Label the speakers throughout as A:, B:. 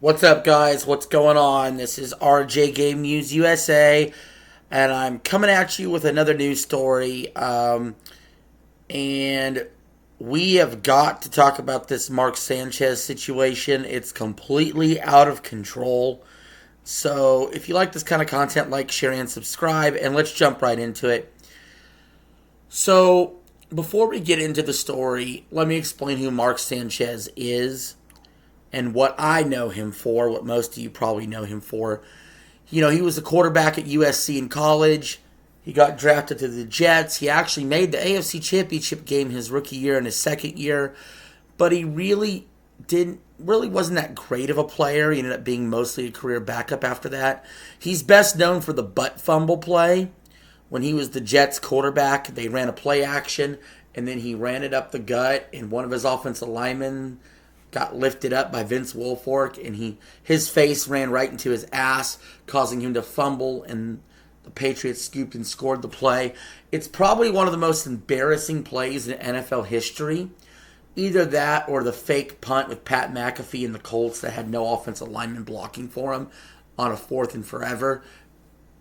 A: What's up, guys? What's going on? This is RJ Game News USA, and I'm coming at you with another news story. And we have got to talk about this Mark Sanchez situation. It's completely out of control. So, if you like this kind of content, like, share, and subscribe, and let's jump right into it. So, before we get into the story, let me explain who Mark Sanchez is and what I know him for, what most of you probably know him for. He was a quarterback at USC in college. He got drafted to the Jets. He actually made the AFC Championship game his rookie year and his second year, but he really wasn't that great of a player. He ended up being mostly a career backup after that. He's best known for the butt fumble play. When he was the Jets quarterback, they ran a play action, and then he ran it up the gut, and one of his offensive linemen got lifted up by Vince Wilfork, and his face ran right into his ass, causing him to fumble, and the Patriots scooped and scored the play. It's probably one of the most embarrassing plays in NFL history. Either that or the fake punt with Pat McAfee and the Colts that had no offensive lineman blocking for him on a 4th and forever.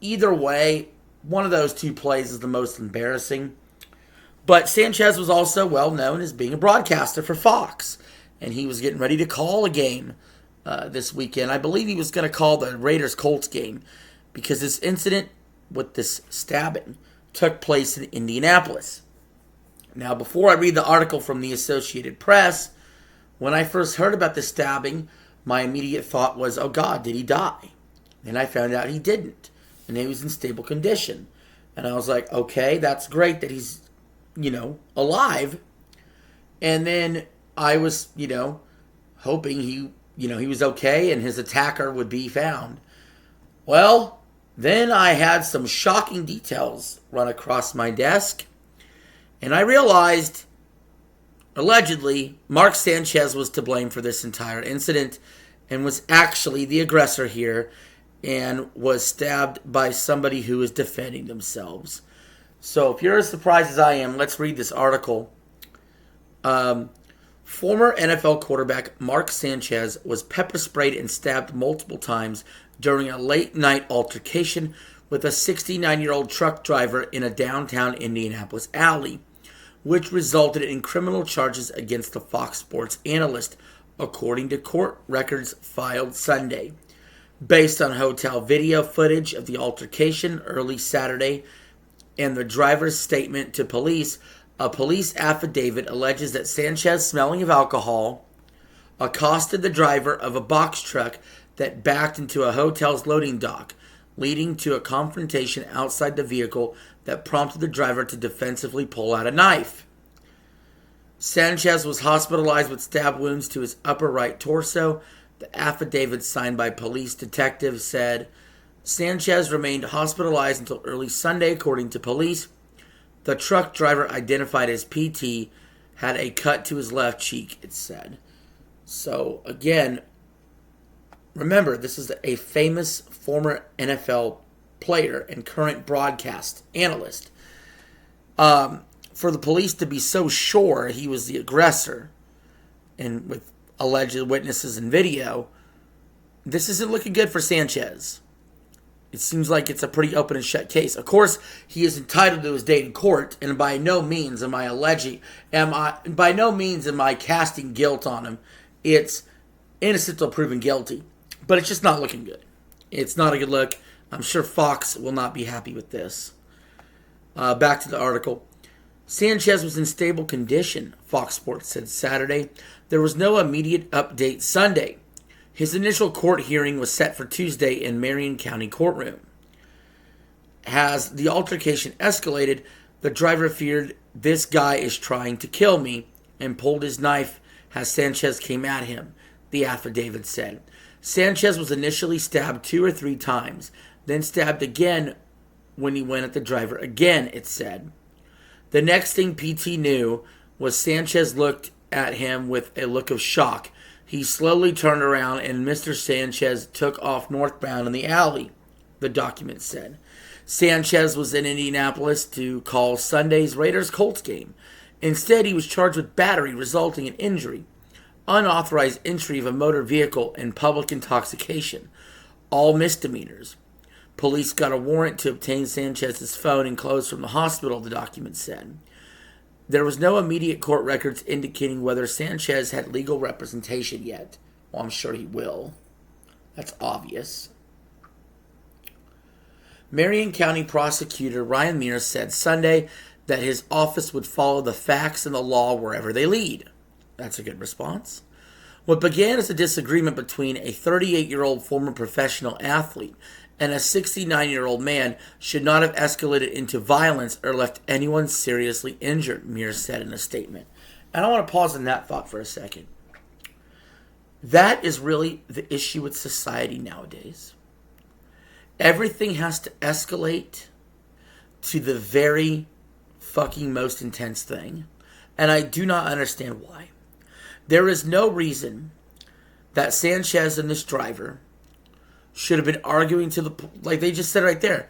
A: Either way, one of those two plays is the most embarrassing. But Sanchez was also well known as being a broadcaster for Fox, and he was getting ready to call a game this weekend. I believe he was going to call the Raiders-Colts game because this incident with this stabbing took place in Indianapolis. Now, before I read the article from the Associated Press, when I first heard about the stabbing, my immediate thought was, oh God, did he die? And I found out he didn't, and he was in stable condition. And I was like, okay, that's great that he's, alive. And then I was, hoping he was okay and his attacker would be found. Well, then I had some shocking details run across my desk, and I realized, allegedly, Mark Sanchez was to blame for this entire incident and was actually the aggressor here and was stabbed by somebody who was defending themselves. So if you're as surprised as I am, let's read this article. Former NFL quarterback Mark Sanchez was pepper sprayed and stabbed multiple times during a late-night altercation with a 69-year-old truck driver in a downtown Indianapolis alley, which resulted in criminal charges against the Fox Sports analyst, according to court records filed Sunday. Based on hotel video footage of the altercation early Saturday and the driver's statement to police, a police affidavit alleges that Sanchez, smelling of alcohol, accosted the driver of a box truck that backed into a hotel's loading dock, leading to a confrontation outside the vehicle that prompted the driver to defensively pull out a knife. Sanchez was hospitalized with stab wounds to his upper right torso. The affidavit signed by police detectives said Sanchez remained hospitalized until early Sunday, according to police. The truck driver, identified as PT, had a cut to his left cheek, it said. So, again, remember, this is a famous former NFL player and current broadcast analyst. For the police to be so sure he was the aggressor, and with alleged witnesses and video, this isn't looking good for Sanchez. It seems like it's a pretty open and shut case. Of course, he is entitled to his day in court, and by no means am I casting guilt on him. It's innocent till proven guilty. But it's just not looking good. It's not a good look. I'm sure Fox will not be happy with this. Back to the article. Sanchez was in stable condition, Fox Sports said Saturday. There was no immediate update Sunday. His initial court hearing was set for Tuesday in Marion County courtroom. As the altercation escalated, the driver feared, "This guy is trying to kill me," and pulled his knife as Sanchez came at him, the affidavit said. Sanchez was initially stabbed 2 or 3 times, then stabbed again when he went at the driver again, it said. The next thing PT knew was Sanchez looked at him with a look of shock. He slowly turned around and Mr. Sanchez took off northbound in the alley, the document said. Sanchez was in Indianapolis to call Sunday's Raiders-Colts game. Instead, he was charged with battery resulting in injury. unauthorized entry of a motor vehicle, and public intoxication, all misdemeanors. Police got a warrant to obtain Sanchez's phone and clothes from the hospital, the document said. There was no immediate court records indicating whether Sanchez had legal representation yet. Well, I'm sure he will. That's obvious. Marion County Prosecutor Ryan Mears said Sunday that his office would follow the facts and the law wherever they lead. That's a good response. What began as a disagreement between a 38-year-old former professional athlete and a 69-year-old man should not have escalated into violence or left anyone seriously injured, Mears said in a statement. And I want to pause on that thought for a second. That is really the issue with society nowadays. Everything has to escalate to the very fucking most intense thing. And I do not understand why. There is no reason that Sanchez and this driver should have been arguing to the... Like they just said right there.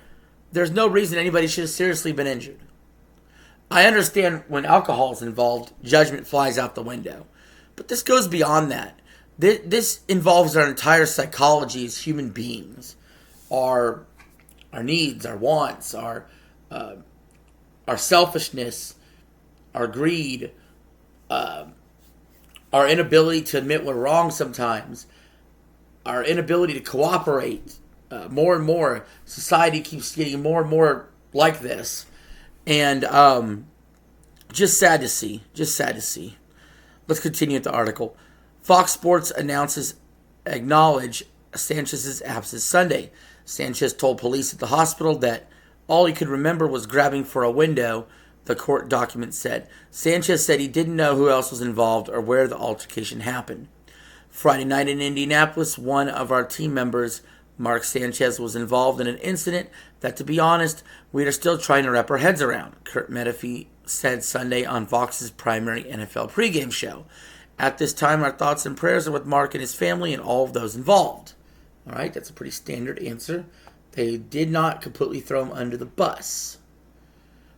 A: There's no reason anybody should have seriously been injured. I understand when alcohol is involved, judgment flies out the window. But this goes beyond that. This involves our entire psychology as human beings. Our needs, our wants, our selfishness, our greed, our inability to admit we're wrong sometimes, our inability to cooperate. More and more, society keeps getting more and more like this. And just sad to see. Just sad to see. Let's continue with the article. Fox Sports acknowledge Sanchez's absence Sunday. Sanchez told police at the hospital that all he could remember was grabbing for a window, the court document said. Sanchez said he didn't know who else was involved or where the altercation happened. Friday night in Indianapolis, one of our team members, Mark Sanchez, was involved in an incident that, to be honest, we are still trying to wrap our heads around, Kurt Menefee said Sunday on Fox's primary NFL pregame show. At this time, our thoughts and prayers are with Mark and his family and all of those involved. All right, that's a pretty standard answer. They did not completely throw him under the bus.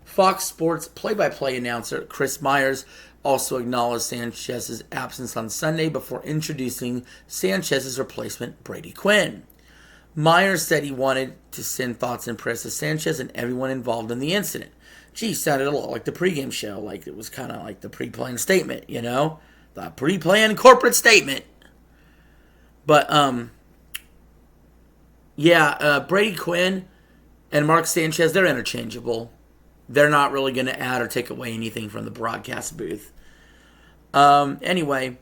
A: Fox Sports play-by-play announcer Chris Myers also acknowledged Sanchez's absence on Sunday before introducing Sanchez's replacement, Brady Quinn. Myers said he wanted to send thoughts and prayers to Sanchez and everyone involved in the incident. Gee, sounded a lot like the pregame show, like it was kind of like the pre-planned statement, you know? The pre-planned corporate statement. But, Brady Quinn and Mark Sanchez, they're interchangeable. They're not really going to add or take away anything from the broadcast booth. Anyway,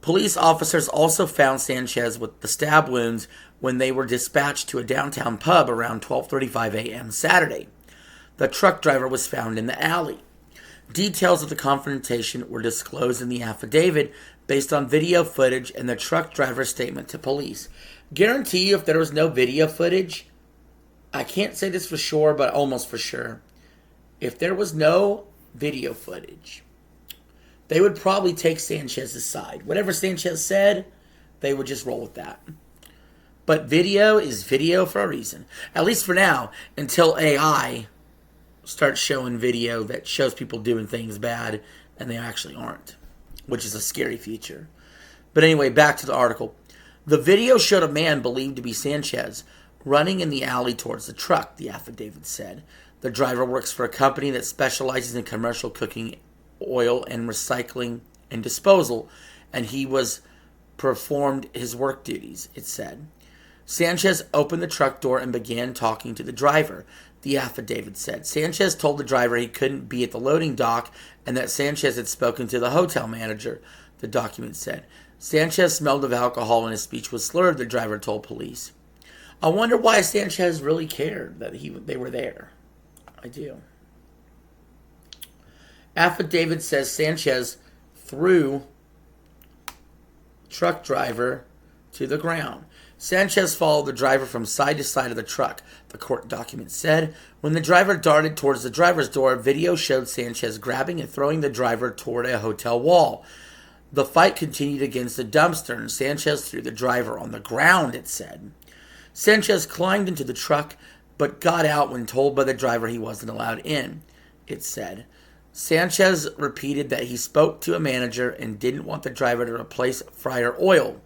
A: police officers also found Sanchez with the stab wounds when they were dispatched to a downtown pub around 12:35 a.m. Saturday. The truck driver was found in the alley. Details of the confrontation were disclosed in the affidavit based on video footage and the truck driver's statement to police. Guarantee you if there was no video footage, I can't say this for sure, but almost for sure, if there was no video footage, they would probably take Sanchez's side. Whatever Sanchez said, they would just roll with that. But video is video for a reason. At least for now, until AI starts showing video that shows people doing things bad and they actually aren't, which is a scary feature. But anyway, back to the article. The video showed a man believed to be Sanchez running in the alley towards the truck, the affidavit said. The driver works for a company that specializes in commercial cooking oil and recycling and disposal, and he was performed his work duties, it said. Sanchez opened the truck door and began talking to the driver, the affidavit said. Sanchez told the driver he couldn't be at the loading dock and that Sanchez had spoken to the hotel manager, the document said. Sanchez smelled of alcohol and his speech was slurred, the driver told police. I wonder why Sanchez really cared that they were there. I do. Affidavit says Sanchez threw truck driver to the ground. Sanchez followed the driver from side to side of the truck, the court document said. When the driver darted towards the driver's door, video showed Sanchez grabbing and throwing the driver toward a hotel wall. The fight continued against the dumpster, and Sanchez threw the driver on the ground, it said. Sanchez climbed into the truck, but got out when told by the driver he wasn't allowed in, it said. Sanchez repeated that he spoke to a manager and didn't want the driver to replace fryer oil,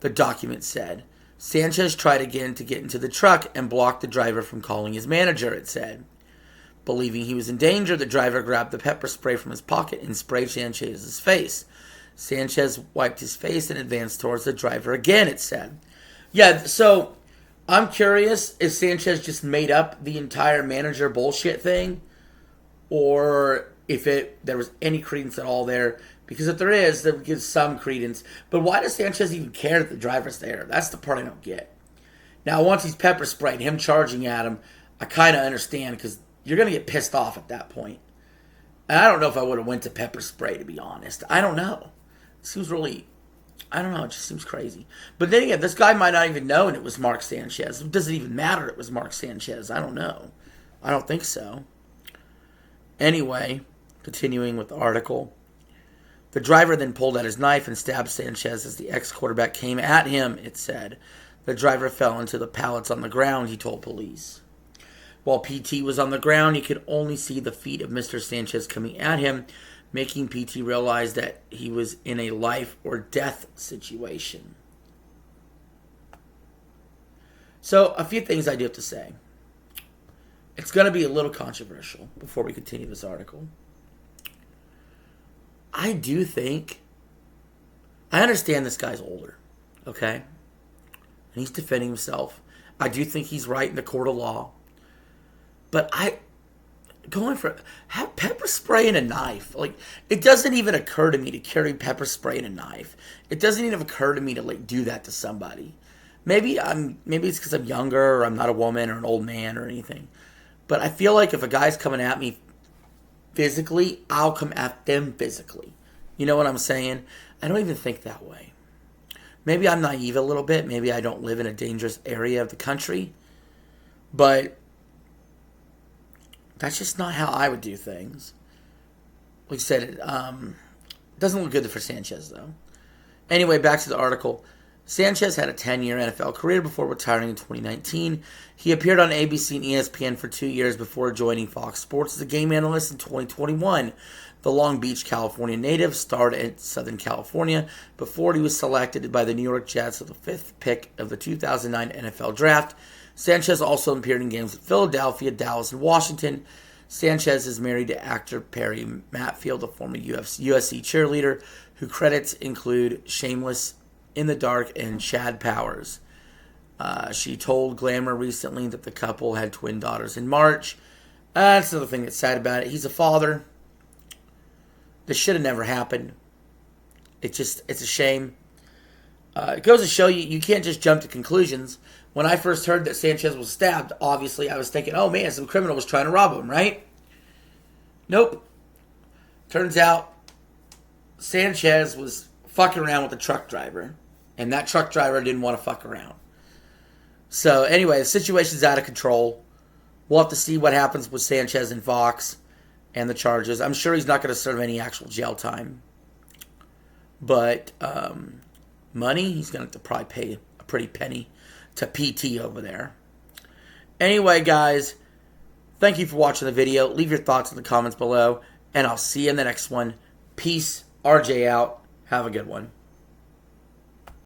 A: the document said. Sanchez tried again to get into the truck and blocked the driver from calling his manager, it said. Believing he was in danger, the driver grabbed the pepper spray from his pocket and sprayed Sanchez's face. Sanchez wiped his face and advanced towards the driver again, it said. Yeah, so I'm curious if Sanchez just made up the entire manager bullshit thing, or if there was any credence at all there. Because if there is, that gives some credence. But why does Sanchez even care that the driver's there? That's the part I don't get. Now, once he's pepper sprayed, him charging at him, I kind of understand, because you're going to get pissed off at that point. And I don't know if I would have went to pepper spray, to be honest. I don't know. It seems really, I don't know, it just seems crazy. But then again, this guy might not even know it was Mark Sanchez. It doesn't even matter it was Mark Sanchez. I don't know. I don't think so. Anyway, continuing with the article. The driver then pulled out his knife and stabbed Sanchez as the ex-quarterback came at him, it said. The driver fell into the pallets on the ground, he told police. While PT was on the ground, he could only see the feet of Mr. Sanchez coming at him, making PT realize that he was in a life or death situation. So, a few things I do have to say. It's going to be a little controversial before we continue this article. I do think, I understand this guy's older, okay? And he's defending himself. I do think he's right in the court of law. But have pepper spray and a knife. Like, it doesn't even occur to me to carry pepper spray and a knife. It doesn't even occur to me to, like, do that to somebody. Maybe it's because I'm younger, or I'm not a woman or an old man or anything. But I feel like if a guy's coming at me physically, I'll come at them physically. You know what I'm saying? I don't even think that way. Maybe I'm naive a little bit. Maybe I don't live in a dangerous area of the country. But that's just not how I would do things. Like I said, it doesn't look good for Sanchez, though. Anyway, back to the article. Sanchez had a 10-year NFL career before retiring in 2019. He appeared on ABC and ESPN for 2 years before joining Fox Sports as a game analyst in 2021. The Long Beach, California native starred in Southern California before he was selected by the New York Jets with the 5th pick of the 2009 NFL Draft. Sanchez also appeared in games at Philadelphia, Dallas, and Washington. Sanchez is married to actor Perry Matfield, a former USC cheerleader, whose credits include Shameless, In the Dark, and Chad Powers. She told Glamour recently that the couple had twin daughters in March. That's another thing that's sad about it. He's a father. This should have never happened. It's a shame. It goes to show you can't just jump to conclusions. When I first heard that Sanchez was stabbed, obviously I was thinking, oh man, some criminal was trying to rob him, right? Nope. Turns out Sanchez was fucking around with the truck driver. And that truck driver didn't want to fuck around. So anyway, the situation's out of control. We'll have to see what happens with Sanchez and Fox and the charges. I'm sure he's not going to serve any actual jail time. But money, he's going to have to probably pay a pretty penny to PT over there. Anyway, guys, thank you for watching the video. Leave your thoughts in the comments below. And I'll see you in the next one. Peace. RJ out. Have a good one.